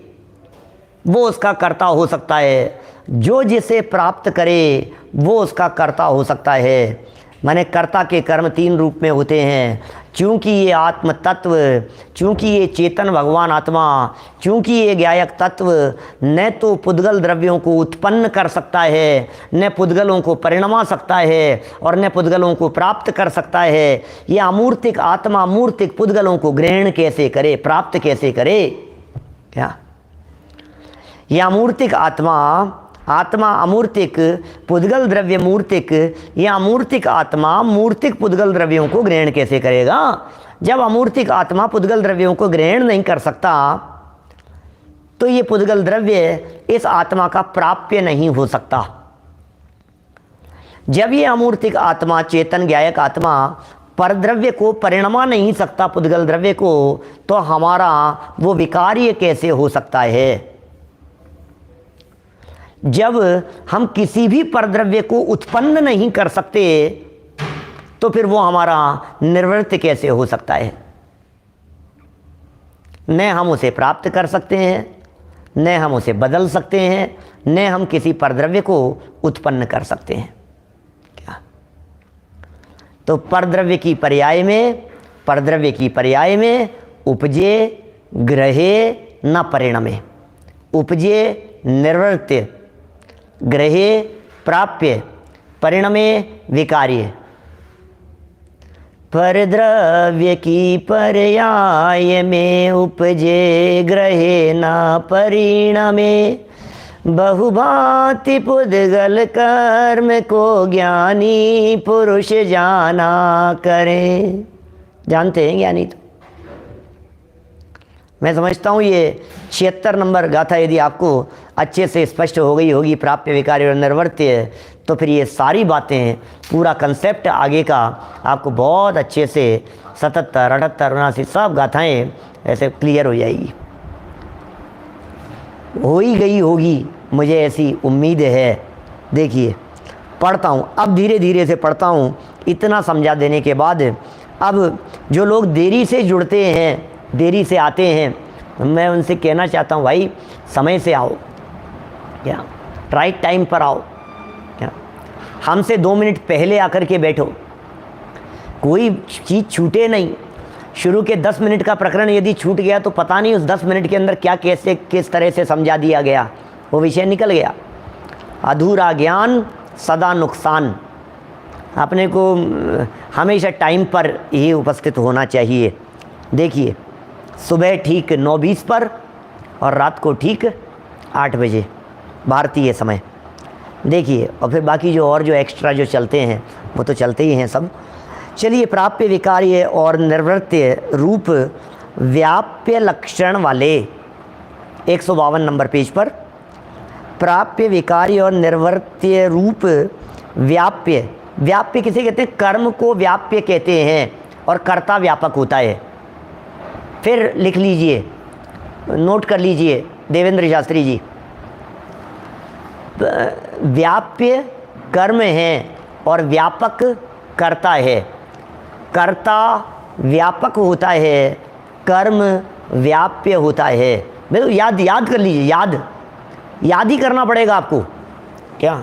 वो उसका कर्ता हो सकता है, जो जिसे प्राप्त करे वो उसका कर्ता हो सकता है। माने कर्ता के कर्म 3 रूप में होते हैं, चूँकि ये आत्म तत्व, चूँकि ये चेतन भगवान आत्मा, चूँकि ये ज्ञायक तत्व न तो पुद्गल द्रव्यों को उत्पन्न कर सकता है, न पुद्गलों को परिणमा सकता है, और न पुद्गलों को प्राप्त कर सकता है, ये अमूर्तिक आत्मा मूर्तिक पुद्गलों को ग्रहण कैसे करे, प्राप्त कैसे करे? क्या ये अमूर्तिक आत्मा, आत्मा अमूर्तिक, पुद्गल द्रव्य मूर्तिक, यह अमूर्तिक आत्मा मूर्तिक पुद्गल द्रव्यों को ग्रहण कैसे करेगा? जब अमूर्तिक आत्मा पुद्गल द्रव्यों को ग्रहण नहीं कर सकता तो ये पुद्गल द्रव्य इस आत्मा का प्राप्य नहीं हो सकता। जब ये अमूर्तिक आत्मा, चेतन ज्ञायक आत्मा परद्रव्य को परिणमा नहीं सकता पुद्गल द्रव्य को, तो हमारा वो विकार्य कैसे हो सकता है? जब हम किसी भी परद्रव्य को उत्पन्न नहीं कर सकते तो फिर वो हमारा निर्वृत्त कैसे हो सकता है? न हम उसे प्राप्त कर सकते हैं, न हम उसे बदल सकते हैं, न हम किसी परद्रव्य को उत्पन्न कर सकते हैं। क्या? तो परद्रव्य की पर्याय में, परद्रव्य की पर्याय में उपजे ग्रहे न परिणमे, उपजे निर्वृत्य, ग्रहे प्राप्य, परिणमे विकार्य। परद्रव्य की पर्याय में उपजे ग्रहे न परिणमे, बहुभांति पुद्गल कर्म को ज्ञानी पुरुष जाना करे। जानते हैं ज्ञानी? तो मैं समझता हूँ ये 76 नंबर गाथा यदि आपको अच्छे से स्पष्ट हो गई होगी, प्राप्य, विकार्य और निर्वर्त्य, तो फिर ये सारी बातें, पूरा कंसेप्ट आगे का आपको बहुत अच्छे से 77, 78, 79 सब गाथाएं ऐसे क्लियर हो जाएगी, हो ही गई होगी, मुझे ऐसी उम्मीद है। देखिए पढ़ता हूँ, अब धीरे धीरे से पढ़ता हूँ। इतना समझा देने के बाद अब जो लोग देरी से जुड़ते हैं, देरी से आते हैं, मैं उनसे कहना चाहता हूँ भाई समय से आओ, क्या राइट टाइम पर आओ, क्या हमसे 2 मिनट पहले आकर के बैठो, कोई चीज़ छूटे नहीं। शुरू के 10 मिनट का प्रकरण यदि छूट गया तो पता नहीं उस 10 मिनट के अंदर क्या कैसे किस तरह से समझा दिया गया, वो विषय निकल गया। अधूरा ज्ञान सदा नुकसान। अपने को हमेशा टाइम पर ही उपस्थित होना चाहिए। देखिए सुबह ठीक 9:20 पर और रात को ठीक 8 बजे भारतीय समय। देखिए और फिर बाकी जो और जो एक्स्ट्रा जो चलते हैं वो तो चलते ही हैं सब। चलिए प्राप्य, विकार्य और निर्वृत्य रूप व्याप्य लक्षण वाले 152 नंबर पेज पर, प्राप्य, विकार्य और निर्वृत्य रूप व्याप्य, व्याप्य किसे कहते हैं? कर्म को व्याप्य कहते हैं और कर्ता व्यापक होता है। फिर लिख लीजिए, नोट कर लीजिए देवेंद्र शास्त्री जी, व्याप्य कर्म है और व्यापक कर्ता है। कर्ता व्यापक होता है, कर्म व्याप्य होता है। बिल्कुल याद कर लीजिए, याद ही करना पड़ेगा आपको। क्या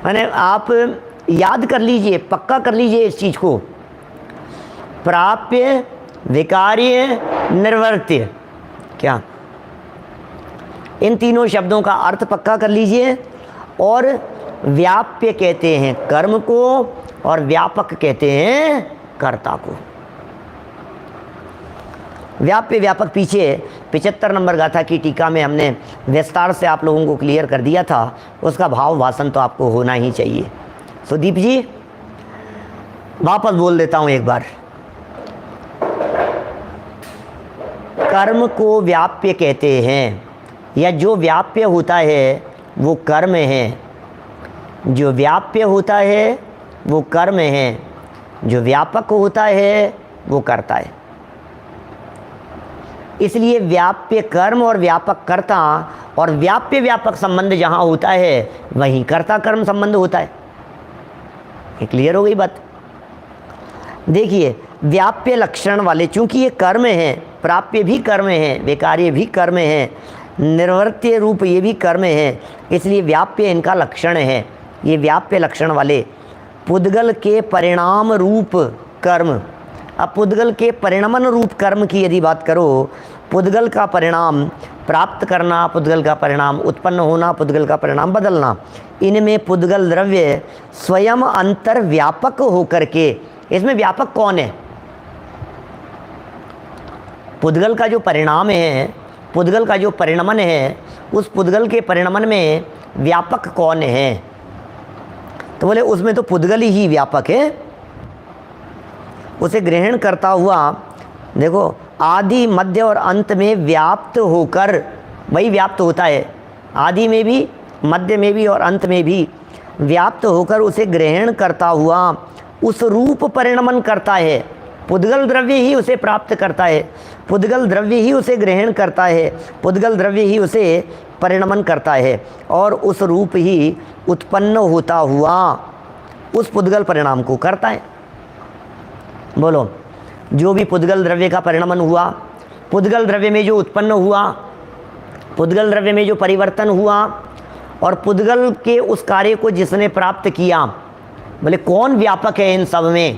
मैंने आप याद कर लीजिए, पक्का कर लीजिए इस चीज़ को। प्राप्य, विकार्य, निर्वर्त्य, क्या इन तीनों शब्दों का अर्थ पक्का कर लीजिए। और व्याप्य कहते हैं कर्म को और व्यापक कहते हैं कर्ता को। व्याप्य व्यापक पीछे 75 नंबर गाथा की टीका में हमने विस्तार से आप लोगों को क्लियर कर दिया था। उसका भाव भाषण तो आपको होना ही चाहिए। सुदीप जी वापस बोल देता हूँ एक बार। कर्म को व्याप्य कहते हैं, या जो व्याप्य होता है वो कर्म है, जो व्याप्य होता है वो कर्म है, जो व्यापक होता है वो कर्ता है। इसलिए व्याप्य कर्म और व्यापक कर्ता, और व्याप्य व्यापक संबंध जहाँ होता है वहीं कर्ता कर्म संबंध होता है। ये क्लियर हो गई बात। देखिए व्याप्य लक्षण वाले, चूंकि ये कर्म है, प्राप्य भी कर्म है, विकार्य भी कर्म है, निर्वर्त्य रूप ये भी कर्म है, इसलिए व्याप्य इनका लक्षण है। ये व्याप्य लक्षण वाले पुद्गल के परिणाम रूप कर्म। अब पुद्गल के परिणमन रूप कर्म की यदि बात करो, पुद्गल का परिणाम प्राप्त करना, पुद्गल का परिणाम उत्पन्न होना, पुद्गल का परिणाम बदलना, इनमें पुद्गल द्रव्य स्वयं अंतर व्यापक होकर के, इसमें व्यापक कौन है? पुद्गल का जो परिणाम है, पुद्गल का जो परिणमन है, उस पुद्गल के परिणमन में व्यापक कौन है? तो बोले उसमें तो पुद्गल ही व्यापक है। उसे ग्रहण करता हुआ देखो आदि मध्य और अंत में व्याप्त होकर, वही व्याप्त होता है, आदि में भी, मध्य में भी और अंत में भी व्याप्त होकर उसे ग्रहण करता हुआ उस रूप परिणमन करता है। पुद्गल द्रव्य ही उसे प्राप्त करता है, पुद्गल द्रव्य ही उसे ग्रहण करता है, पुद्गल द्रव्य ही उसे परिणमन करता है और उस रूप ही उत्पन्न होता हुआ उस पुद्गल परिणाम को करता है। बोलो, जो भी पुद्गल द्रव्य का परिणमन हुआ, पुद्गल द्रव्य में जो उत्पन्न हुआ, पुद्गल द्रव्य में जो परिवर्तन हुआ और पुद्गल के उस कार्य को जिसने प्राप्त किया, बोले कौन व्यापक है इन सब में?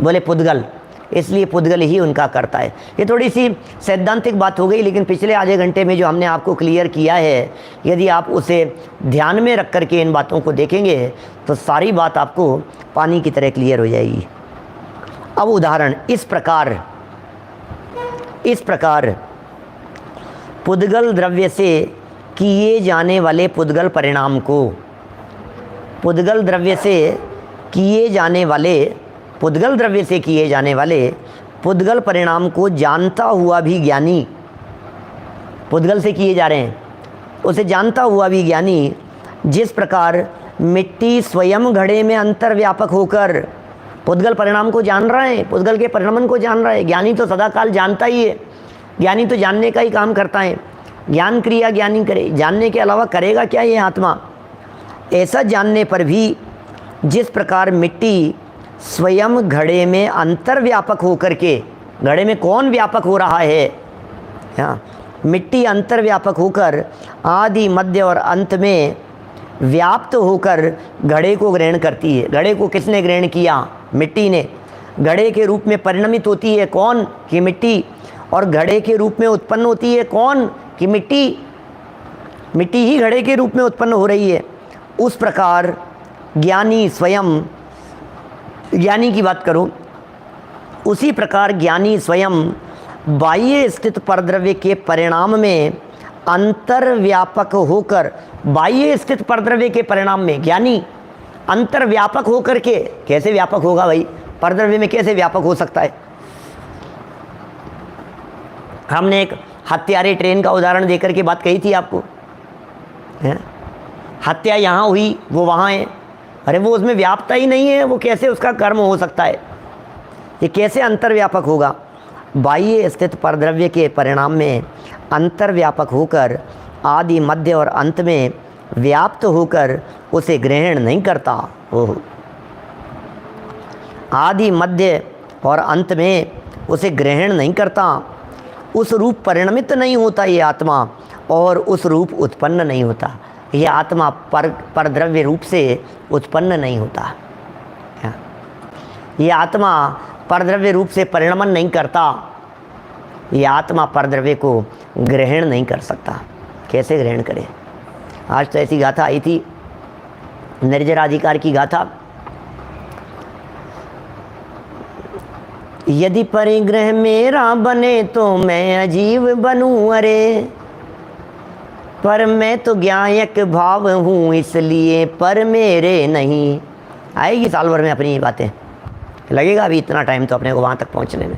बोले पुद्गल, इसलिए पुद्गल ही उनका करता है। ये थोड़ी सी सैद्धांतिक बात हो गई, लेकिन पिछले आधे घंटे में जो हमने आपको क्लियर किया है, यदि आप उसे ध्यान में रख करके इन बातों को देखेंगे तो सारी बात आपको पानी की तरह क्लियर हो जाएगी। अब उदाहरण इस प्रकार पुद्गल द्रव्य से किए जाने वाले पुद्गल परिणाम को, पुद्गल द्रव्य से किए जाने वाले, पुद्गल द्रव्य से किए जाने वाले पुद्गल परिणाम को जानता हुआ भी ज्ञानी, पुद्गल से किए जा रहे हैं उसे जानता हुआ भी ज्ञानी, जिस प्रकार मिट्टी स्वयं घड़े में अंतर्व्यापक होकर पुद्गल परिणाम को जान रहा है, पुद्गल के परिणमन को जान रहा है। ज्ञानी तो सदाकाल जानता ही है, ज्ञानी तो जानने का ही काम करता है। ज्ञान क्रिया ज्ञानी करे, जानने के अलावा करेगा क्या ये आत्मा? ऐसा जानने पर भी जिस प्रकार मिट्टी स्वयं घड़े में अंतर्व्यापक होकर के, घड़े में कौन व्यापक हो रहा है? हाँ, मिट्टी अंतर्व्यापक होकर आदि मध्य और अंत में व्याप्त होकर घड़े को ग्रहण करती है। घड़े को किसने ग्रहण किया? मिट्टी ने। घड़े के रूप में परिणमित होती है कौन? कि मिट्टी। और घड़े के रूप में उत्पन्न होती है कौन? कि मिट्टी। मिट्टी ही घड़े के रूप में उत्पन्न हो रही है। उस प्रकार ज्ञानी स्वयं, ज्ञानी की बात करो, उसी प्रकार ज्ञानी स्वयं बाह्य स्थित परद्रव्य के परिणाम में अंतर्व्यापक होकर, बाह्य स्थित परद्रव्य के परिणाम में ज्ञानी अंतर्व्यापक होकर के, कैसे व्यापक होगा भाई? परद्रव्य में कैसे व्यापक हो सकता है? हमने एक हत्यारे ट्रेन का उदाहरण देकर के बात कही थी आपको, है? हत्या यहाँ हुई, वो वहाँ है, अरे वो उसमें व्यापता ही नहीं है, वो कैसे उसका कर्म हो सकता है? ये कैसे अंतर्व्यापक होगा? बाह्य स्थित परद्रव्य के परिणाम में अंतर्व्यापक होकर आदि मध्य और अंत में व्याप्त होकर उसे ग्रहण नहीं करता। ओह, आदि मध्य और अंत में उसे ग्रहण नहीं करता, उस रूप परिणमित नहीं होता ये आत्मा, और उस रूप उत्पन्न नहीं होता। यह आत्मा परद्रव्य रूप से उत्पन्न नहीं होता। यह आत्मा परद्रव्य रूप से परिणमन नहीं करता, यह आत्मा परद्रव्य को ग्रहण नहीं कर सकता। कैसे ग्रहण करे? आज तो ऐसी गाथा आई थी, निर्जराधिकार की गाथा। यदि परिग्रह मेरा बने तो मैं अजीव बनूं, अरे पर मैं तो ज्ञायक भाव हूँ, इसलिए पर मेरे नहीं। आएगी साल भर में अपनी ये बातें, लगेगा अभी इतना टाइम तो अपने को वहाँ तक पहुँचने में,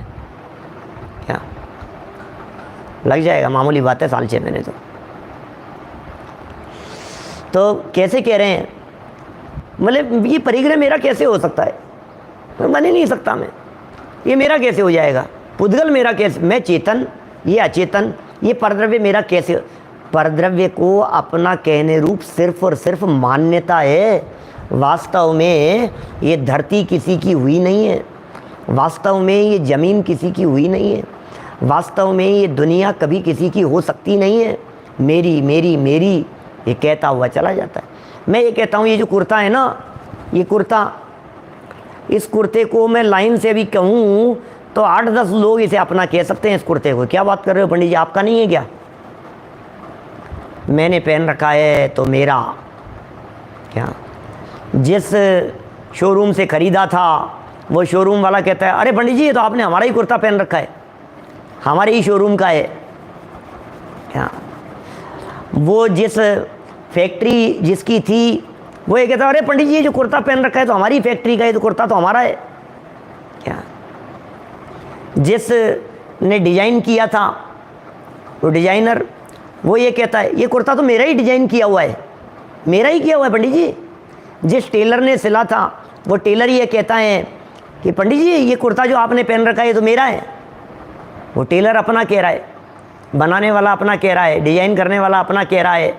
क्या लग जाएगा? मामूली बात है, साल 6 महीने तो कैसे कह रहे हैं? मतलब ये परिग्रह मेरा कैसे हो सकता है? बन ही नहीं सकता मैं, ये मेरा कैसे हो जाएगा? पुद्गल मेरा कैसे? मैं चेतन, ये अचेतन, ये परद्रव्य मेरा कैसे? परद्रव्य को अपना कहने रूप सिर्फ और सिर्फ मान्यता है। वास्तव में ये धरती किसी की हुई नहीं है, वास्तव में ये ज़मीन किसी की हुई नहीं है, वास्तव में ये दुनिया कभी किसी की हो सकती नहीं है। मेरी मेरी मेरी ये कहता हुआ चला जाता है। मैं ये कहता हूँ, ये जो कुर्ता है ना, ये कुर्ता इस कुर्ते को मैं लाइन से भी कहूँ तो 8-10 लोग इसे अपना कह सकते हैं इस कुर्ते को। क्या बात कर रहे हो पंडित जी, आपका नहीं है क्या? मैंने पहन रखा है तो मेरा। क्या जिस शोरूम से ख़रीदा था वो शोरूम वाला कहता है अरे पंडित जी ये तो आपने हमारा ही कुर्ता पहन रखा है, हमारे ही शोरूम का है। क्या वो जिस फैक्ट्री जिसकी थी वो ये कहता है अरे पंडित जी ये जो कुर्ता पहन रखा है तो हमारी फैक्ट्री का है, तो कुर्ता तो हमारा है। क्या जिस ने डिज़ाइन किया था वो डिज़ाइनर वो ये कहता है ये कुर्ता तो मेरा ही डिज़ाइन किया हुआ है, मेरा ही किया हुआ है पंडित जी। जिस टेलर ने सिला था वो टेलर ये कहता है कि पंडित जी ये कुर्ता जो आपने पहन रखा है ये तो मेरा है। वो टेलर अपना कह रहा है, बनाने वाला अपना कह रहा है, डिज़ाइन करने वाला अपना कह रहा है,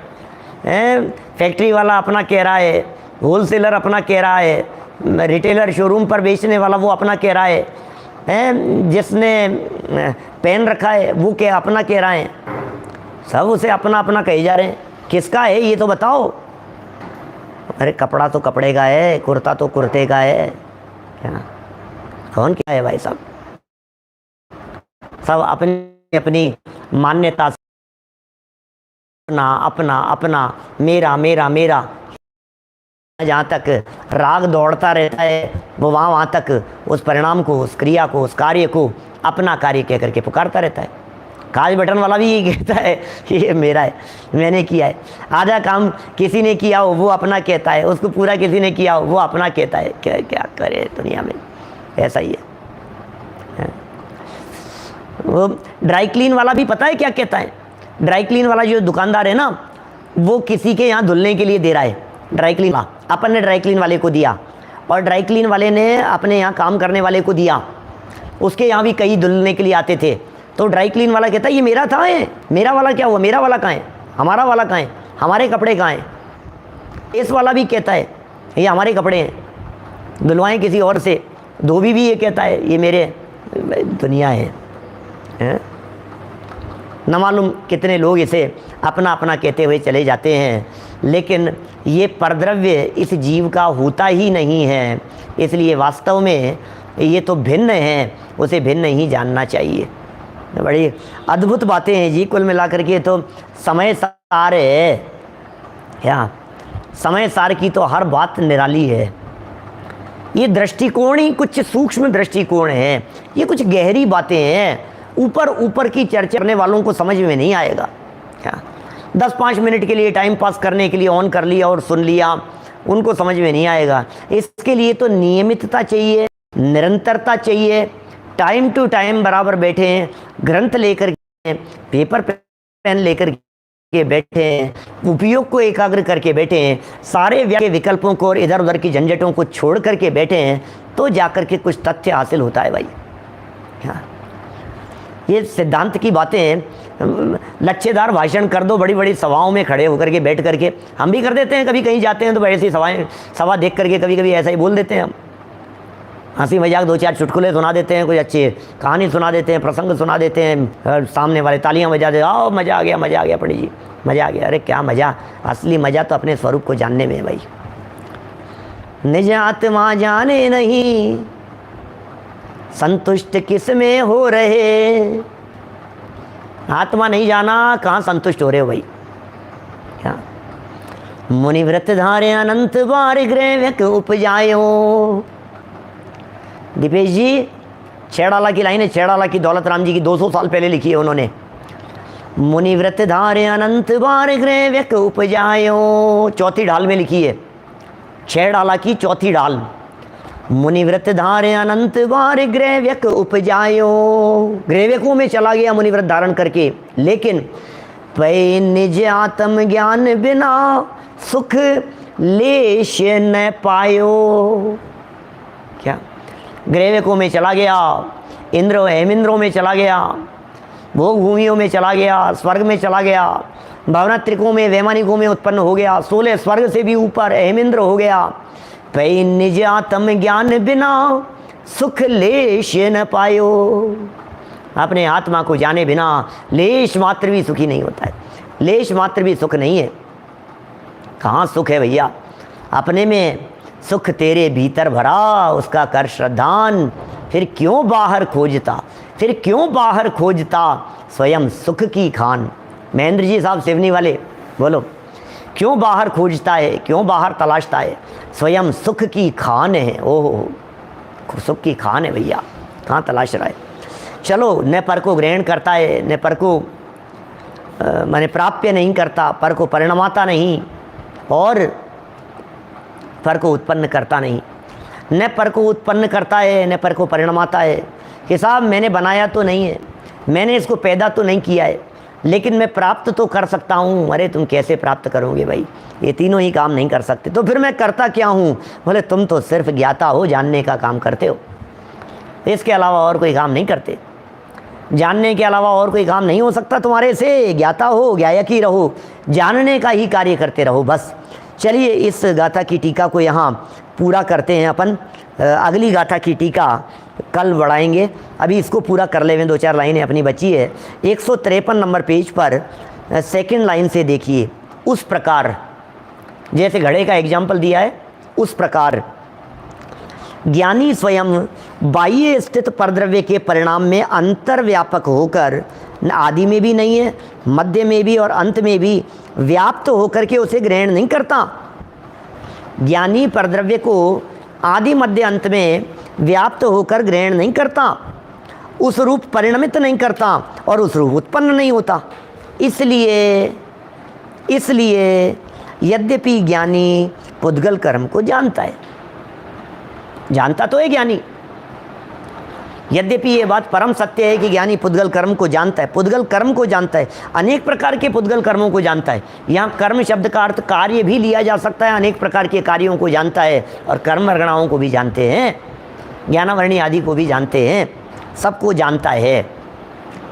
फैक्ट्री वाला अपना कह रहा है, होलसेलर अपना कह रहा है, रिटेलर शोरूम पर बेचने वाला वो अपना कह रहा है, जिसने पहन रखा है वो क्या अपना कह रहा है। सब उसे अपना अपना कहे जा रहे हैं। किसका है ये तो बताओ। अरे कपड़ा तो कपड़े का है, कुर्ता तो कुर्ते का है। क्या कौन क्या है भाई साहब? सब अपनी अपनी मान्यता से अपना अपना अपना मेरा मेरा मेरा जहाँ तक राग दौड़ता रहता है वो वहाँ तक उस परिणाम को, उस क्रिया को, उस कार्य को अपना कार्य कह करके पुकारता रहता है। काज बटन वाला भी ये कहता है कि ये मेरा है, मैंने किया है। आधा काम किसी ने किया हो वो अपना कहता है, उसको पूरा किसी ने किया हो वो अपना कहता है। क्या क्या करे दुनिया में, ऐसा ही है। वो ड्राई क्लीन वाला भी पता है क्या कहता है? ड्राई क्लीन वाला जो दुकानदार है ना वो किसी के यहाँ धुलने के लिए दे रहा है। ड्राई क्लीन अपन ने ड्राई क्लीन वाले को दिया और ड्राई क्लीन वाले ने अपने यहाँ काम करने वाले को दिया। उसके यहाँ भी कई धुलने के लिए आते थे, तो ड्राई क्लीन वाला कहता है ये मेरा था है, मेरा वाला क्या हुआ, मेरा वाला कहाँ है, हमारा वाला कहाँ है, हमारे कपड़े कहाँ हैं। इस वाला भी कहता है ये हमारे कपड़े हैं, धुलवाएँ किसी और से। धोबी भी ये कहता है ये मेरे। दुनिया है। न मालूम कितने लोग इसे अपना अपना कहते हुए चले जाते हैं, लेकिन ये परद्रव्य इस जीव का होता ही नहीं है। इसलिए वास्तव में ये तो भिन्न है, उसे भिन्न ही जानना चाहिए। बड़ी अद्भुत बातें हैं जी। कुल मिलाकर के तो समय सार है। क्या समय सार की तो हर बात निराली है। ये दृष्टिकोण ही कुछ सूक्ष्म दृष्टिकोण है, ये कुछ गहरी बातें हैं। ऊपर ऊपर की चर्चा करने वालों को समझ में नहीं आएगा। क्या 10-5 मिनट के लिए टाइम पास करने के लिए ऑन कर लिया और सुन लिया, उनको समझ में नहीं आएगा। इसके लिए तो नियमितता चाहिए, निरंतरता चाहिए। टाइम टू टाइम बराबर बैठे हैं, ग्रंथ लेकर के, पेपर पेन लेकर के बैठे हैं, उपयोग को एकाग्र करके बैठे हैं, सारे के विकल्पों को और इधर उधर की झंझटों को छोड़ करके बैठे हैं, तो जाकर के कुछ तथ्य हासिल होता है भाई। हाँ, ये सिद्धांत की बातें हैं। लच्छेदार भाषण कर दो बड़ी बड़ी सभाओं में खड़े होकर के बैठ करके, हम भी कर देते हैं। कभी कहीं जाते हैं तो ऐसी सभा देख करके कभी कभी ऐसा ही बोल देते हैं हम। हंसी मजाक 2-4 चुटकुले सुना देते हैं, कोई अच्छी कहानी सुना देते हैं, प्रसंग सुना देते हैं, सामने वाले तालियां बजा देते, आओ मज़ा आ गया पंडित जी, मज़ा आ गया। अरे क्या मज़ा, असली मज़ा तो अपने स्वरूप को जानने में है भाई। निज आत्मा जाने नहीं, संतुष्ट किस में हो रहे। आत्मा नहीं जाना, कहाँ संतुष्ट हो रहे हो भाई। क्या मुनिव्रत धारे अनंत बार ग्रह उपजायो। दीपेश जी, छेड़ाला की लाइन है, छेड़ाला की दौलत राम जी की 200 साल पहले लिखी है उन्होंने। मुनिव्रत धारे अनंत बार ग्रह व्यक उपजायो, चौथी ढाल में लिखी है, छेड़ाला की चौथी ढाल। मुनिव्रत धारे अनंत बार ग्रह व्यक उपजायो, ग्रहव्यकों में चला गया मुनिव्रत धारण करके, लेकिन पै निज आत्म ज्ञान बिना सुख लेश न पायो। क्या ग्रहव्यकों में चला गया, इंद्र हेमिंद्रों में चला गया, भोग भूमियों में चला गया, स्वर्ग में चला गया, भावनात्रिकों में वैमानिकों में उत्पन्न हो गया, 16 स्वर्ग से भी ऊपर हेमिंद्र हो गया। पै निज आत्म ज्ञान बिना सुख लेश न पायो। अपने आत्मा को जाने बिना लेश मात्र भी सुखी नहीं होता है, लेश मात्र भी सुख नहीं है। कहाँ सुख है भैया? अपने में सुख तेरे भीतर भरा उसका कर श्रद्धान, फिर क्यों बाहर खोजता, फिर क्यों बाहर खोजता स्वयं सुख की खान। महेंद्र जी साहब सिवनी वाले, बोलो, क्यों बाहर खोजता है, क्यों बाहर तलाशता है, स्वयं सुख की खान है। ओहो, सुख की खान है भैया, कहाँ तलाश रहा है। चलो, न पर को ग्रहण करता है, न पर को माने प्राप्य नहीं करता, पर को परिणमाता नहीं और पर को उत्पन्न करता नहीं। न पर को उत्पन्न करता है, न पर को परिणमाता है कि साहब मैंने बनाया तो नहीं है, मैंने इसको पैदा तो नहीं किया है, लेकिन मैं प्राप्त तो कर सकता हूँ। अरे तुम कैसे प्राप्त करोगे भाई, ये तीनों ही काम नहीं कर सकते, तो फिर मैं करता क्या हूँ। बोले तुम तो सिर्फ ज्ञाता हो, जानने का काम करते हो, इसके अलावा और कोई काम नहीं करते। जानने के अलावा और कोई काम नहीं हो सकता तुम्हारे से। ज्ञाता हो, ज्ञायक ही रहो, जानने का ही कार्य करते रहो बस। चलिए इस गाथा की टीका को यहाँ पूरा करते हैं अपन। अगली गाथा की टीका कल बढ़ाएंगे, अभी इसको पूरा कर लेवें, 2-4 लाइनें अपनी बची है। 153 नंबर पेज पर सेकंड लाइन से देखिए, उस प्रकार, जैसे घड़े का एग्जाम्पल दिया है, उस प्रकार ज्ञानी स्वयं बाह्य स्थित परद्रव्य के परिणाम में अंतर्व्यापक होकर आदि में भी नहीं है, मध्य में भी और अंत में भी व्याप्त होकर के उसे ग्रहण नहीं करता। ज्ञानी परद्रव्य को आदि मध्य अंत में व्याप्त होकर ग्रहण नहीं करता, उस रूप परिणमित नहीं करता और उस रूप उत्पन्न नहीं होता। इसलिए यद्यपि ज्ञानी पुद्गल कर्म को जानता है, जानता तो है ज्ञानी, यद्यपि ये बात परम सत्य है कि ज्ञानी पुद्गल कर्म को जानता है, पुद्गल कर्म को जानता है, अनेक प्रकार के पुद्गल कर्मों को जानता है। यहाँ कर्म शब्द का अर्थ कार्य भी लिया जा सकता है, अनेक प्रकार के कार्यों को जानता है और कर्म वर्गणाओं को भी जानते हैं, ज्ञानावर्णी आदि को भी जानते हैं, सबको जानता है।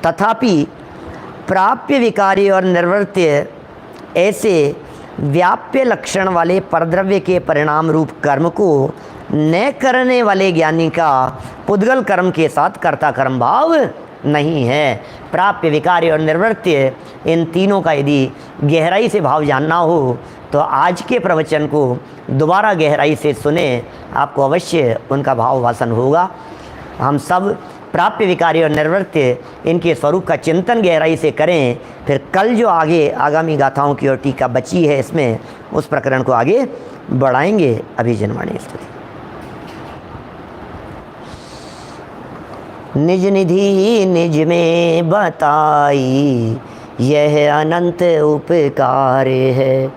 तथापि प्राप्य विकार्य और निर्वृत्य ऐसे व्याप्य लक्षण वाले परद्रव्य के परिणाम रूप कर्म को न करने वाले ज्ञानी का पुद्गल कर्म के साथ कर्ता कर्म भाव नहीं है। प्राप्य विकार्य और निर्वृत्य, इन तीनों का यदि गहराई से भाव जानना हो तो आज के प्रवचन को दोबारा गहराई से सुने, आपको अवश्य उनका भाव वासन होगा। हम सब प्राप्य विकार्य और निर्वृत्य इनके स्वरूप का चिंतन गहराई से करें, फिर कल जो आगे आगामी गाथाओं की ओर टीका बची है इसमें, उस प्रकरण को आगे बढ़ाएंगे। अभिजनवाणी स्तुति। निज निधि निज में बताई, यह अनंत उपकार है,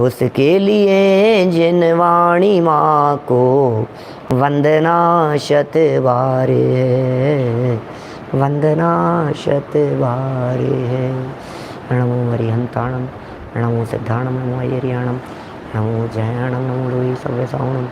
उसके लिए जिन वाणी माँ को वंदना शत बार है, वंदना शत बार है। नमो हरिहंताणम, नमो सिद्धाणम, नमो अय्यरियाणम, नमो जयाणम, नमो लोई सर्वसावणम।